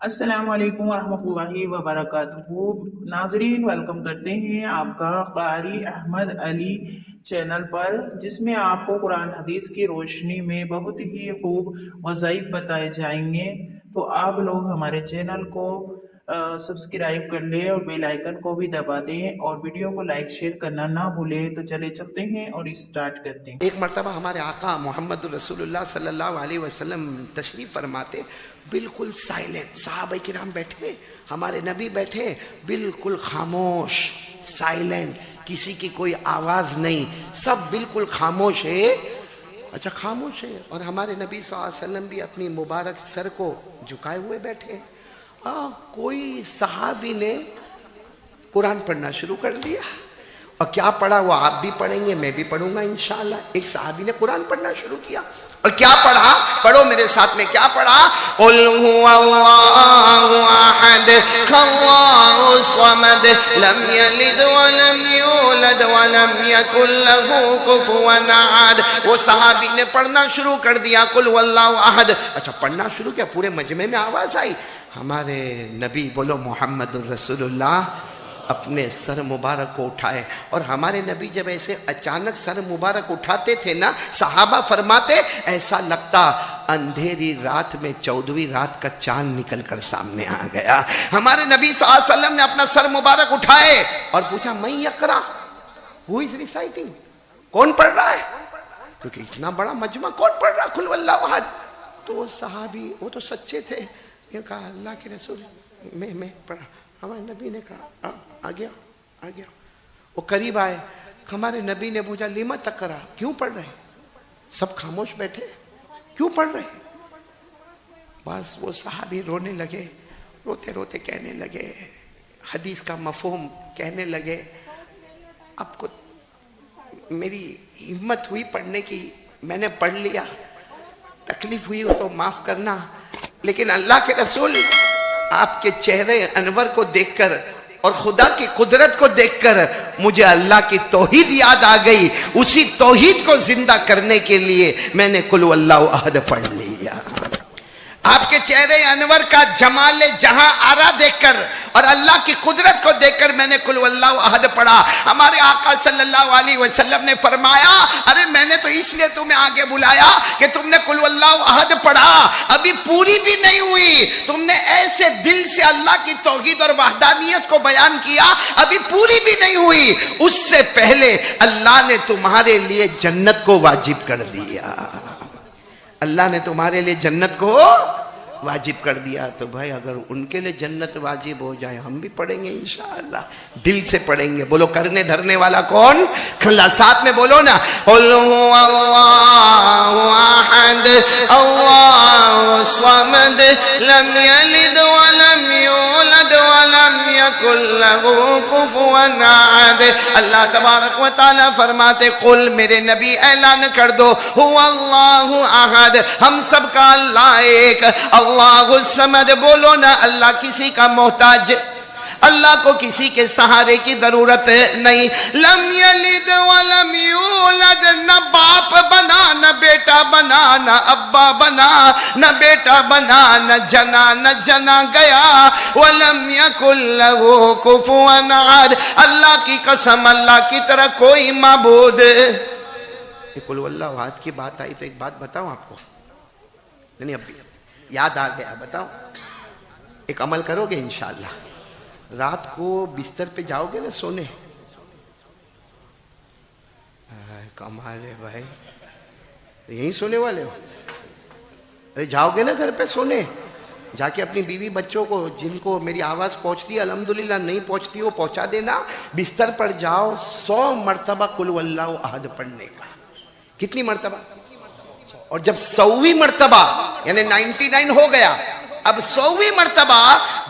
السلام علیکم ورحمۃ اللہ وبرکاتہ ناظرین، ویلکم کرتے ہیں آپ کا قاری احمد علی چینل پر، جس میں آپ کو قرآن حدیث کی روشنی میں بہت ہی خوب وظائف بتائے جائیں گے۔ تو آپ لوگ ہمارے چینل کو سبسکرائب کر لیں اور بیل آئیکن کو بھی دبا دیں اور ویڈیو کو لائک شیئر کرنا نہ بھولیں۔ تو چلے چلتے ہیں اور اسٹارٹ کرتے ہیں۔ ایک مرتبہ ہمارے آقا محمد رسول اللہ صلی اللہ علیہ وسلم تشریف فرماتے، بالکل سائلنٹ، صحابہ کرام بیٹھے، ہمارے نبی بیٹھے، بالکل خاموش، سائلنٹ، کسی کی کوئی آواز نہیں، سب بالکل خاموش ہے۔ اچھا خاموش ہے، اور ہمارے نبی صلی اللہ علیہ وسلم بھی اپنی مبارک سر کو جھکائے ہوئے بیٹھے۔ کوئی صحابی نے قرآن پڑھنا شروع کر دیا، اور کیا پڑھا وہ آپ بھی پڑھیں گے، میں بھی پڑھوں گا انشاءاللہ۔ ایک صحابی نے قرآن پڑھنا شروع کیا، اور کیا پڑھا؟ پڑھو میرے ساتھ میں، کیا پڑھا؟ قُلْ هُوَ اللَّهُ أَحَدٌ اللَّهُ الصَّمَدُ لَمْ يَلِدْ وَلَمْ يُولَدْ وَلَمْ يَكُنْ لَهُ كُفُوًا أَحَدٌ۔ وہ صحابی نے پڑھنا شروع کر دیا، قُلْ هُوَ اللَّهُ أَحَدٌ۔ اچھا پڑھنا شروع کیا، پورے مجمع میں آواز آئی، ہمارے نبی بولو محمد رسول اللہ اپنے سر مبارک کو اٹھائے، اور ہمارے نبی جب ایسے اچانک سر مبارک اٹھاتے تھے نا، صحابہ فرماتے ایسا لگتا اندھیری رات میں 14ویں رات کا چاند نکل کر سامنے آ گیا۔ ہمارے نبی صلی اللہ علیہ وسلم نے اپنا سر مبارک اٹھائے اور پوچھا من یقرأ، ہو از ریسائٹنگ، کون پڑھ رہا ہے؟ کیونکہ اتنا بڑا مجمع، کون پڑھ رہا قل واللہ احد؟ تو وہ صحابی، وہ تو سچے تھے، یہ کہا اللہ کے رسول میں پڑھا۔ ہمارے نبی نے کہا آ گیا۔ وہ قریب آئے، ہمارے نبی نے پوچھا لما تقرا، کیوں پڑھ رہے؟ سب خاموش بیٹھے، کیوں پڑھ رہے؟ بس وہ صحابی رونے لگے، روتے روتے کہنے لگے، حدیث کا مفہوم کہنے لگے، اب کو میری ہمت ہوئی پڑھنے کی، میں نے پڑھ لیا، تکلیف ہوئی ہو تو معاف کرنا، لیکن اللہ کے رسول آپ کے چہرے انور کو دیکھ کر اور خدا کی قدرت کو دیکھ کر مجھے اللہ کی توحید یاد آ گئی، اسی توحید کو زندہ کرنے کے لیے میں نے قل واللہ احد پڑھ لیا۔ آپ کے چہرے انور کا جمال جہاں آرا دیکھ کر اور اللہ کی قدرت کو دیکھ کر میں نے قل واللہ احد پڑھا۔ ہمارے آقا صلی اللہ علیہ وسلم نے فرمایا ارے میں نے تو اس لیے تمہیں آگے بلایا کہ تم نے قل واللہ احد پڑھا، ابھی پوری بھی نہیں ہوئی، تم نے ایسے دل سے اللہ کی توحید اور وحدانیت کو بیان کیا، ابھی پوری بھی نہیں ہوئی، اس سے پہلے اللہ نے تمہارے لیے جنت کو واجب کر دیا۔ اللہ نے تمہارے لیے جنت کو واجب کر دیا، تو بھائی اگر ان کے لیے جنت واجب ہو جائے ہم بھی پڑھیں گے انشاءاللہ، دل سے پڑھیں گے۔ بولو کرنے دھرنے والا کون؟ کھلا ساتھ میں بولو نا، قُلْ هُوَ اللَّهُ أَحَدٌ اللَّهُ الصَّمَدُ لَمْ يَلِدْ وَلَمْ يُولَدْ وَلَمْ يَكُنْ لَهُ كُفُوًا أَحَدٌ۔ اللہ تبارک و تعالیٰ فرماتے قل، میرے نبی اعلان کر دو، هُوَ اللَّهُ أَحَدٌ، ہم سب کا اللہ ایک، اللہ الصمد، بولو نا اللہ کسی کا محتاج، اللہ کو کسی کے سہارے کی ضرورت نہیں۔ لم یلد ولم یولد، نہ باپ بنا نہ بیٹا بنا، نہ ابا بنا نہ بیٹا بنا، نہ جنا گیا۔ ولم یکن لہ کفوا احد، اللہ کی قسم اللہ کی طرح کوئی معبود۔ قل واللہ احد کی بات آئی تو ایک بات بتاؤں آپ کو، نہیں اب یاد آ گیا، بتاؤ، ایک عمل کرو گے انشاءاللہ، رات کو بستر پہ جاؤ گے نا سونے، کمال ہے بھائی، یہیں سونے والے ہو؟ ارے جاؤ گے نا گھر پہ سونے، جا کے اپنی بیوی بچوں کو جن کو میری آواز پہنچتی ہے الحمدللہ، نہیں پہنچتی ہو پہنچا دینا، بستر پر جاؤ 100 مرتبہ قل واللہ احد پڑھنے کا۔ کتنی مرتبہ؟ اور جب 100ویں مرتبہ یعنی 99 ہو گیا، اب 100ویں مرتبہ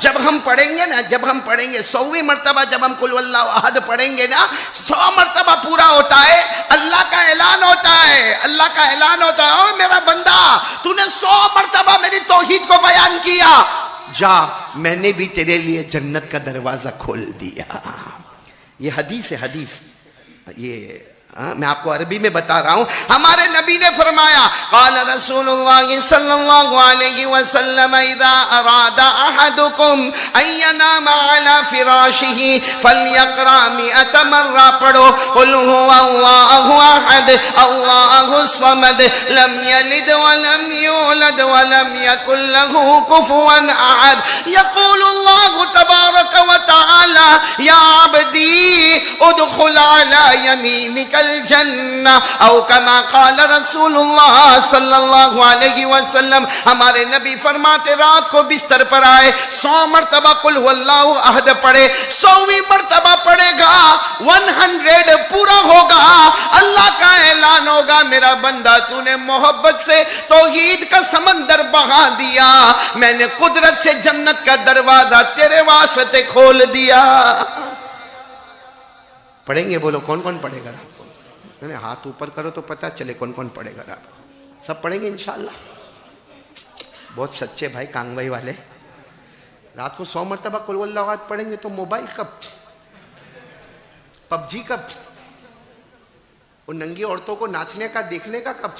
جب ہم پڑھیں گے نا، جب ہم پڑھیں گے 100ویں مرتبہ جب ہم قل واللہ احد پڑھیں گے نا، 100 مرتبہ پورا ہوتا ہے، اللہ کا اعلان ہوتا ہے، اللہ کا اعلان ہوتا ہے، او میرا بندہ تو نے 100 مرتبہ میری توحید کو بیان کیا، جا میں نے بھی تیرے لیے جنت کا دروازہ کھول دیا۔ یہ حدیث ہے، حدیث، یہ میں آپ کو عربی میں بتا رہا ہوں۔ ہمارے نبی نے فرمایا قال رسول اللہ صلی اللہ علیہ وسلم اذا اراد احد احدکم ان ینام علی فراشہ فلیقرأ 100 مرہ پڑھو قل هو اللہ احد اللہ الصمد لم یلد ولم یولد ولم یکن له کفوا احد یقول اللہ تبارک وتعالی یا عبدی ادخل علی یمینک الجنہ او کما قال رسول اللہ صلی اللہ علیہ وسلم. ہمارے نبی فرماتے رات کو بستر پر آئے 100 مرتبہ قل هو اللہ احد پڑھے, 100ویں مرتبہ پڑھے گا 100 پورا ہوگا, اللہ کا اعلان ہوگا میرا بندہ تو نے محبت سے توحید کا سمندر بہا دیا, میں نے قدرت سے جنت کا دروازہ تیرے واسطے کھول دیا. پڑھیں گے؟ بولو کون کون پڑھے گا رات کو؟ میں نے ہاتھ اوپر کرو تو پتہ چلے کون کون پڑھے گا رات کو. سب پڑھیں گے انشاءاللہ؟ بہت سچے بھائی کانگوائی والے. رات کو 100 مرتبہ قل واللہ احد پڑھیں گے تو موبائل کب؟ پب جی کب؟ اور ننگی عورتوں کو ناچنے کا دیکھنے کا کب؟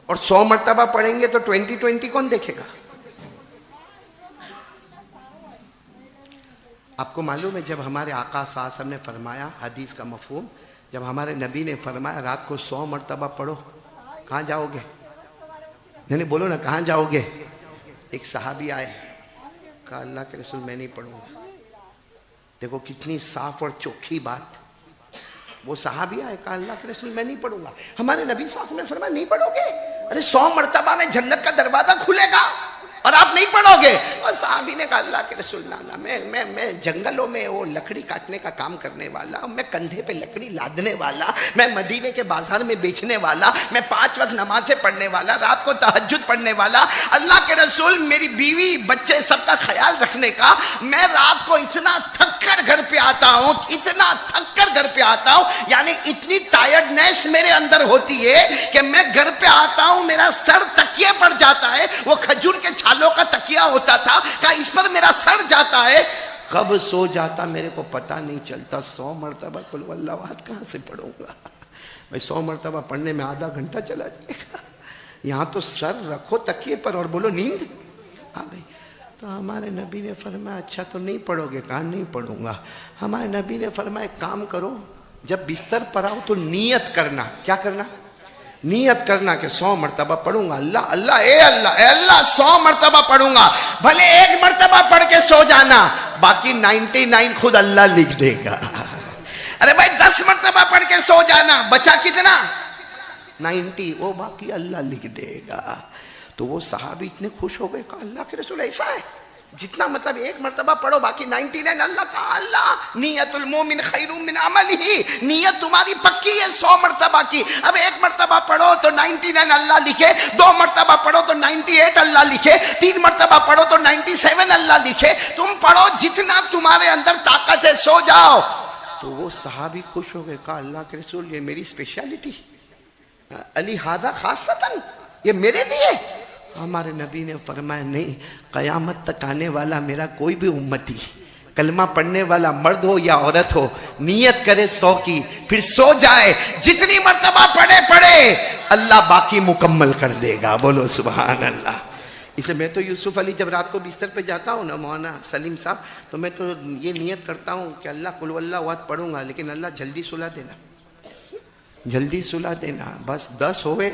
اور 100 مرتبہ پڑھیں گے تو 2020 کون دیکھے گا؟ آپ کو معلوم ہے جب ہمارے آقا صلی اللہ علیہ وسلم نے فرمایا, حدیث کا مفہوم, جب ہمارے نبی نے فرمایا رات کو 100 مرتبہ پڑھو, کہاں جاؤ گے؟ نہیں بولو نا, کہاں جاؤ گے؟ ایک صحابی آئے, کہا اللہ کے رسول میں نہیں پڑھوں گا. دیکھو کتنی صاف اور چوکھی بات. وہ صحابی آئے, کہا اللہ کے رسول میں نہیں پڑھوں گا. ہمارے نبی صلی اللہ علیہ وسلم نے فرمایا نہیں پڑھو گے؟ ارے 100 مرتبہ میں جنت کا دروازہ کھلے گا اور آپ نہیں پڑھو گے؟ اور صحابی نے کہا اللہ کے رسول نانا میں جنگلوں میں وہ لکڑی کاٹنے کا کام کرنے والا, میں کندھے پہ لکڑی لادنے والا, میں مدینے کے بازار میں بیچنے والا, میں 5 وقت نمازیں پڑھنے والا, رات کو تہجد پڑھنے والا. اللہ کے رسول میری بیوی بچے سب کا خیال رکھنے کا, میں رات کو اتنا تھک کر گھر پہ آتا ہوں, اتنا تھک کر گھر پہ آتا ہوں, یعنی اتنی ٹائرڈنیس میرے اندر ہوتی ہے کہ میں گھر پہ آتا ہوں میرا سر تکیے پر جاتا ہے. وہ کھجور کے چھالوں کا تکیہ ہوتا تھا, کہا اس پر میرا سر جاتا ہے. کب سو جاتا میرے کو پتہ نہیں چلتا. 100 مرتبہ قل واللہ احد کہاں سے پڑھوں گا بھائی؟ 100 مرتبہ پڑھنے میں آدھا گھنٹہ چلا جائے گا. یہاں تو سر رکھو تکیے پر اور بولو نیند آ گئی. تو ہمارے نبی نے فرمایا اچھا تو نہیں پڑھو گے؟ کہا نہیں پڑھوں گا. ہمارے نبی نے فرمایا ایک کام کرو, جب بستر پر آؤ تو نیت کرنا. کیا کرنا؟ نیت کرنا کہ 100 مرتبہ پڑھوں گا. اللہ اللہ اے اللہ 100 مرتبہ پڑھوں گا. بھلے 1 مرتبہ پڑھ کے سو جانا, باقی 99 خود اللہ لکھ دے گا. ارے بھائی 10 مرتبہ پڑھ کے سو جانا, بچا کتنا؟ 90, وہ باقی اللہ لکھ دے گا. تو وہ صحابی اتنے خوش ہو گئے, کہا اللہ کے رسول ایسا ہے؟ جتنا مطلب 1 مرتبہ پڑھو باقی 99. اللہ کہا اللہ نیت المومن خیر من عملہ, نیت تمہاری پکی ہے 100 مرتبہ کی. اب 1 مرتبہ پڑھو تو 99 اللہ لکھے, 2 مرتبہ پڑھو تو 98 اللہ لکھے, 3 مرتبہ پڑھو تو 97 اللہ لکھے. تم پڑھو جتنا تمہارے اندر طاقت ہے, سو جاؤ. تو وہ صحابی خوش ہو گئے, کہا اللہ کے رسول یہ میری اسپیشلٹی, علی ھذا خاصتاً, یہ میرے لیے. ہمارے نبی نے فرمایا نہیں, قیامت تک آنے والا میرا کوئی بھی امتی کلمہ پڑھنے والا مرد ہو یا عورت ہو, نیت کرے 100 کی پھر سو جائے, جتنی مرتبہ پڑھے اللہ باقی مکمل کر دے گا. بولو سبحان اللہ. اس لیے میں تو یوسف علی جب رات کو بستر پہ جاتا ہوں نا مولانا سلیم صاحب, تو میں تو یہ نیت کرتا ہوں کہ اللہ قل واللہ احد پڑھوں گا, لیکن اللہ جلدی سلا دینا, جلدی سلا دینا. بس 10 ہوئے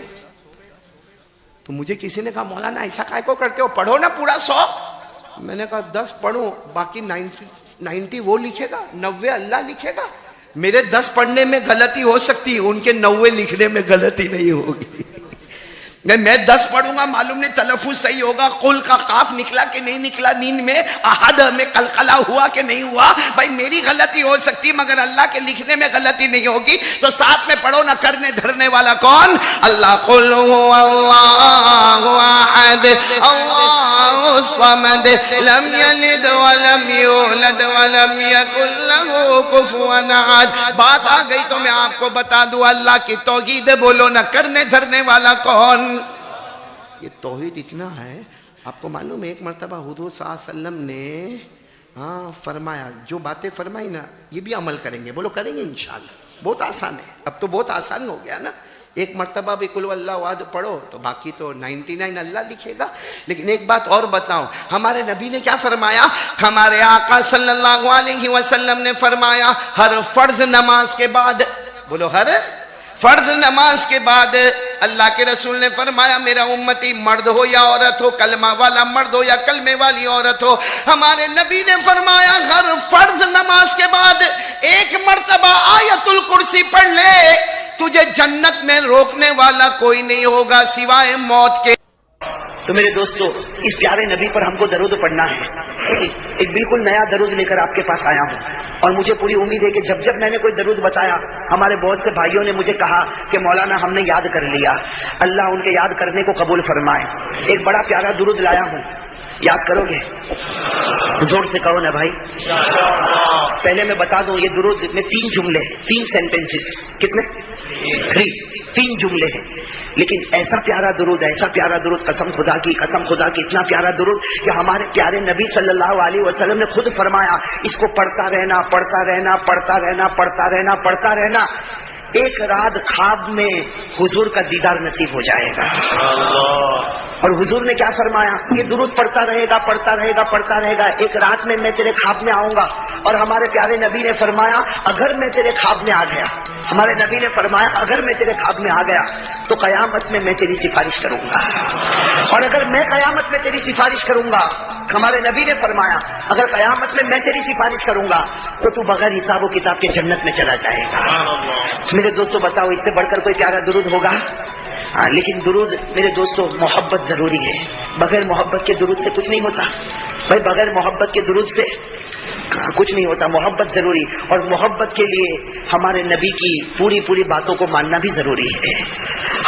تو مجھے کسی نے کہا مولانا ایسا کائے کو کرتے ہو, پڑھو نا پورا 100. میں نے کہا 10 پڑھوں, باقی 90 وہ لکھے گا, 90 اللہ لکھے گا. میرے 10 پڑھنے میں غلطی ہو سکتی, ان کے 90 لکھنے میں غلطی نہیں ہوگی. میں 10 پڑھوں گا, معلوم نہیں تلفظ صحیح ہوگا, قل کا قاف نکلا کہ نہیں نکلا, نیند میں احد میں قلقلہ ہوا کہ نہیں ہوا, بھائی میری غلطی ہو سکتی مگر اللہ کے لکھنے میں غلطی نہیں ہوگی. تو ساتھ میں پڑھو نا, کرنے دھرنے والا کون؟ اللہ. قل هو اللہ احد اللہ الصمد لم یلد ولم یولد ولم یکن له کفوا احد. بات آ گئی تو میں آپ کو بتا دوں اللہ کی توحید. بولو نا, کرنے دھرنے والا کون؟ یہ توحید اتنا ہے. آپ کو معلوم ہے ایک مرتبہ حضور صلی اللہ علیہ وسلم نے فرمایا, جو باتیں فرمائی نا یہ بھی عمل کریں گے. بولو کریں گے انشاءاللہ. بہت آسان ہے, اب تو بہت آسان ہو گیا نا. ایک مرتبہ بھی قل اللہ احد پڑھو تو باقی تو 99 اللہ لکھے گا. لیکن ایک بات اور بتاؤں, ہمارے نبی نے کیا فرمایا؟ ہمارے آقا صلی اللہ علیہ وسلم نے فرمایا ہر فرض نماز کے بعد, بولو ہر فرض نماز کے بعد اللہ کے رسول نے فرمایا میرا امتی مرد ہو یا عورت ہو, کلمہ والا مرد ہو یا کلمے والی عورت ہو, ہمارے نبی نے فرمایا ہر فرض نماز کے بعد ایک مرتبہ آیت الکرسی پڑھ لے, تجھے جنت میں روکنے والا کوئی نہیں ہوگا سوائے موت کے. تو میرے دوستو, اس پیارے نبی پر ہم کو درود پڑھنا ہے. ایک بالکل نیا درود لے کر آپ کے پاس آیا ہوں, اور مجھے پوری امید ہے کہ جب میں نے کوئی درود بتایا, ہمارے بہت سے بھائیوں نے مجھے کہا کہ مولانا ہم نے یاد کر لیا. اللہ ان کے یاد کرنے کو قبول فرمائے. ایک بڑا پیارا درود لایا ہوں, یاد کرو گے؟ زور سے کہو نا بھائی. پہلے میں بتا دوں, یہ درود میں 3 جملے, 3 سینٹنسز, کتنے؟ 3 جملے ہیں, لیکن ایسا پیارا درود, ایسا پیارا درود, قسم خدا کی اتنا پیارا درود کہ ہمارے پیارے نبی صلی اللہ علیہ وسلم نے خود فرمایا اس کو پڑھتا رہنا. ایک رات خواب میں حضور کا دیدار نصیب ہو جائے گا. اور حضور نے کیا فرمایا؟ یہ درود پڑھتا رہے گا. ایک رات میں تیرے خواب میں آؤں گا. اور ہمارے پیارے نبی نے فرمایا اگر میں تیرے خواب میں آ گیا, ہمارے نبی نے فرمایا اگر میں تیرے خواب میں آ گیا تو قیامت میں تیری سفارش کروں گا. اور اگر میں قیامت میں تیری سفارش کروں گا, ہمارے نبی نے فرمایا اگر قیامت میں تیری سفارش کروں گا تو تو بغیر حساب و کتاب کے جنت میں چلا جائے گا. میرے دوستو بتاؤ اس سے بڑھ کر کوئی پیارا درود ہوگا؟ لیکن درود میرے دوستو محبت ضروری ہے. بغیر محبت کے درود سے کچھ نہیں ہوتا بھائی, بغیر محبت کے درود سے کچھ نہیں ہوتا. محبت ضروری, اور محبت کے لیے ہمارے نبی کی پوری باتوں کو ماننا بھی ضروری ہے.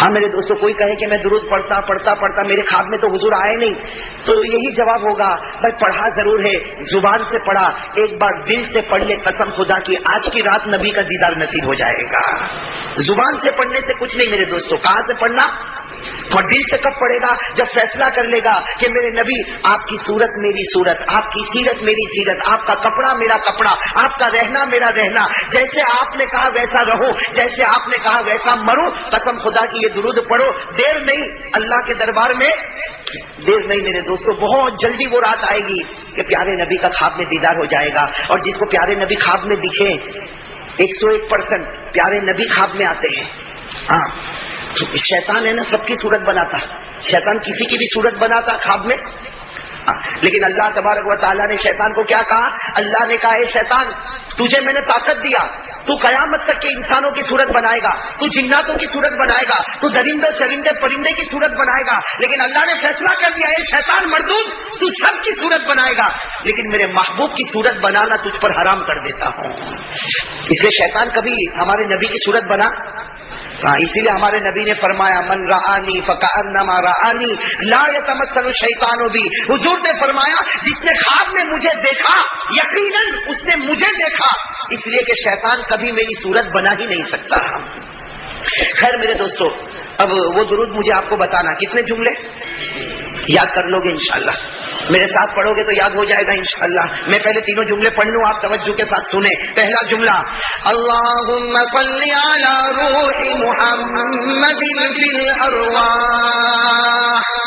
ہاں میرے دوستو, کوئی کہے کہ میں درود پڑھتا میرے خواب میں تو حضور آئے نہیں, تو یہی جواب ہوگا بھائی پڑھا ضرور ہے, زبان سے پڑھا, ایک بار دل سے پڑھ لے, قسم خدا کی آج کی رات نبی کا دیدار نصیب ہو جائے گا. زبان سے پڑھنے سے کچھ نہیں میرے دوستو. کہاں سے پڑھنا؟ اور دل سے کب پڑھے گا؟ جب فیصلہ کر لے گا کہ میرے نبی آپ کی صورت میری صورت, آپ کی سیرت میری سیرت, آپ کا کپڑا میرا کپڑا, آپ کا رہنا میرا رہنا, جیسے آپ نے کہا ویسا رہوں, جیسے آپ نے کہا ویسا مروں. قسم خدا کی یہ درود پڑھو, دیر نہیں اللہ کے دربار میں, دیر نہیں میرے دوستو. بہت جلدی وہ رات آئے گی کہ پیارے نبی کا خواب میں دیدار ہو جائے گا. اور جس کو پیارے نبی خواب میں دکھے, 101% پیارے نبی خواب میں آتے ہیں. ہاں, شیطان ہے نا سب کی صورت بناتا, شیطان کسی کی بھی صورت بناتا خواب میں. لیکن اللہ تبارک و تعالیٰ نے شیطان کو کیا کہا؟ اللہ نے کہا اے شیطان تجھے میں نے طاقت دیا, تو قیامت تک کے انسانوں کی صورت بنائے گا, تو جناتوں کی صورت بنائے گا, تو درندے چرندے پرندے کی صورت بنائے گا. لیکن اللہ نے فیصلہ کر دیا اے شیطان مردود, تو سب کی صورت بنائے گا, لیکن میرے محبوب کی صورت بنانا تجھ پر حرام کر دیتا ہوں. اس لیے شیطان کبھی ہمارے نبی کی صورت بنا. اسی لیے ہمارے نبی نے فرمایا من رآنی فکأنما رآنی لا یتمثل الشیطان بی. حضور نے فرمایا جس نے خواب میں مجھے دیکھا یقیناً اس نے مجھے دیکھا, اس لیے کہ شیطان کبھی میری صورت بنا ہی نہیں سکتا. خیر میرے دوستو, اب وہ درود مجھے آپ کو بتانا, کتنے جملے یاد کر لو گے انشاءاللہ. میرے ساتھ پڑھو گے تو یاد ہو جائے گا انشاءاللہ. میں پہلے 3 جملے پڑھ لوں, آپ توجہ کے ساتھ سنیں. پہلا جملہ اللہم صلی علی روح محمد فی الارواح,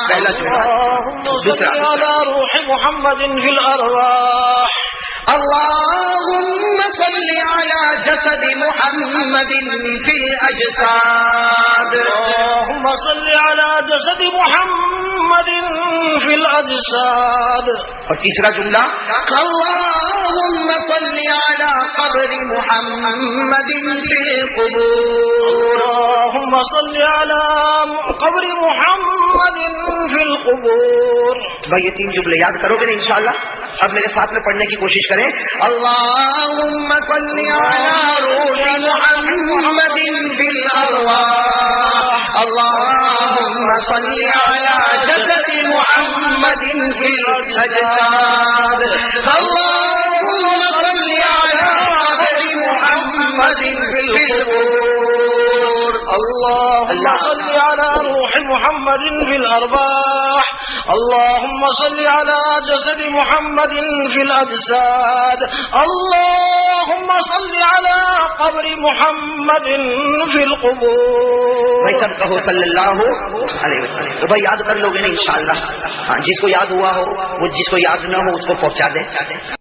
پہلا جملہ. دوسرا روح محمد فی الارواح. اللہم صلی علی جسد محمد فی الاجساد. اللہم صلی علی جسد محمد فی الاجساد. اور تیسرا جملہ اللہم صلی علی قبر محمد فی القبور. اللہم صلی علی قبر محمد فی القبور. بھائی یہ 3 جملے یاد کرو گے نا انشاءاللہ. اب میرے ساتھ میں پڑھنے کی کوشش کریں. اللہم صلی علی روح محمد فی الارواح. اللہم صلی علی جسد محمد فی الاجساد. اللہم صلی علی قبر محمد فی القبور. اللہم صلی علی روح محمد فی الارواح. اللہم صلی علی جسد محمد فی الاجساد. اللہم اللهم صل على قبر محمد في القبور. بھائی سب کہو صلی اللہ علیہ وسلم. تو بھائی یاد کر لو گے نا انشاءاللہ. ہاں جس کو یاد ہوا ہو، وہ جس کو یاد نہ ہو اس کو پہنچا دے.